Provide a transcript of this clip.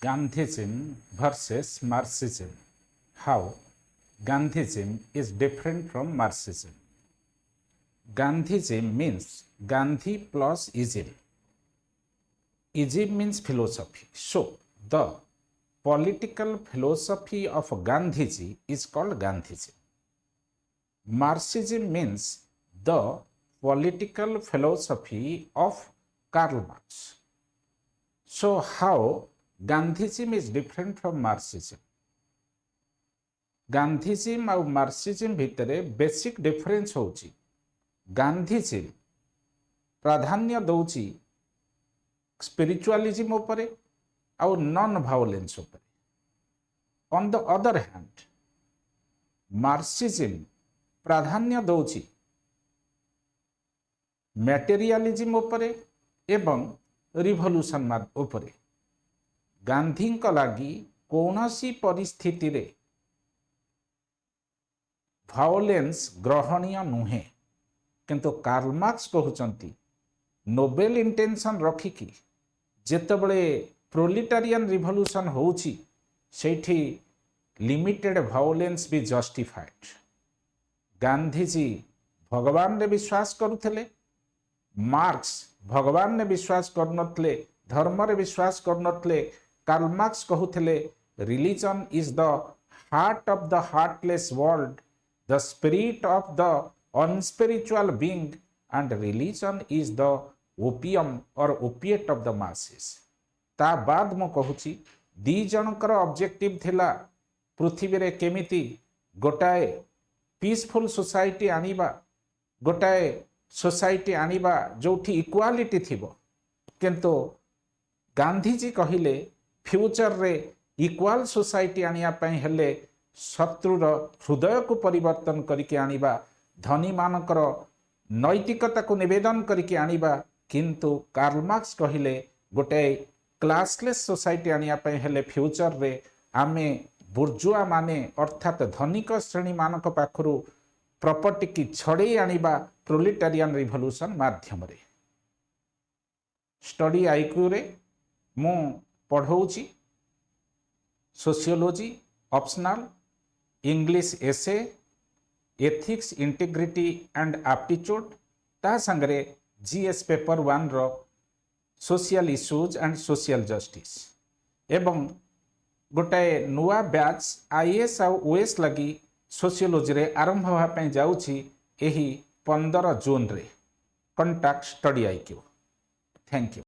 Gandhism versus Marxism. How Gandhism is different from Marxism. Gandhism means Gandhi plus ism. Ism means philosophy. So, the political philosophy of Gandhiji is called Gandhism. Marxism means the political philosophy of Karl Marx. So, how Gandhism is different from Marxism? Gandhism और Marxism भितर basic difference होची गांधीजिम प्राधान्य दौची spiritualism उपरे और non violence उपरे. On the other hand Marxism प्राधान्य दौची materialism उपरे एवं रिवोल्यूशन उपरे. गांधी लगी कौनसी परिस्थिति रे वायलेंस ग्रहणीय नुहे किंतु कार्ल मार्क्स कहउचंती नोबेल इंटेंशन रखिकी जेतेबळे प्रोलेटारियन रिवोल्यूशन होउची सेठी लिमिटेड वायलेंस भी जस्टिफाइड. गांधीजी भगवान ने विश्वास करुथले, मार्क्स भगवान ने विश्वास करनथले, धर्म रे विश्वास करनथले. कार्ल मार्क्स कहउथले religion is the heart of the heartless world, the spirit of the unspiritual being, and religion is the opium or opiate of the masses. ता बाद मु कहूची दी जनकर ऑब्जेक्टिव थिला पृथ्वी रे केमिति गोटाए पीसफुल सोसाइटी आनिबा, गोटाए सोसाइटी आनिबा जोठी इक्वालिटी थिबो. किंतु गांधीजी कहिले फ्यूचर रे इक्वाल सोसाइटी आनिया पई हेले शत्रुर हृदय को परिवर्तन करके आनिबा, धनी मानकर नैतिकता को निवेदन करके आनिबा. किंतु कार्ल मार्क्स कहिले गोटे क्लासलेस सोसाइटी आनिया पई हेले फ्यूचर रे आमे बुर्जुआ माने अर्थात धनिक श्रेणी मानक पाखरु प्रॉपर्टी की छड़े आनिबा प्रोलेटारियन रिवोल्यूशन माध्यम रे. स्टडी आईक्यू रे मु पढ़ौची sociology optional, English essay, ethics integrity and aptitude, ता संगरे जीएस पेपर 1 रो social issues and social justice एवं गोटाए नुआ बैच आईएएस और ओएस लगी सोशियोलॉजी रे आरंभ होगा पे जाउची एही 15 जून रे. Contact study IQ. Thank you.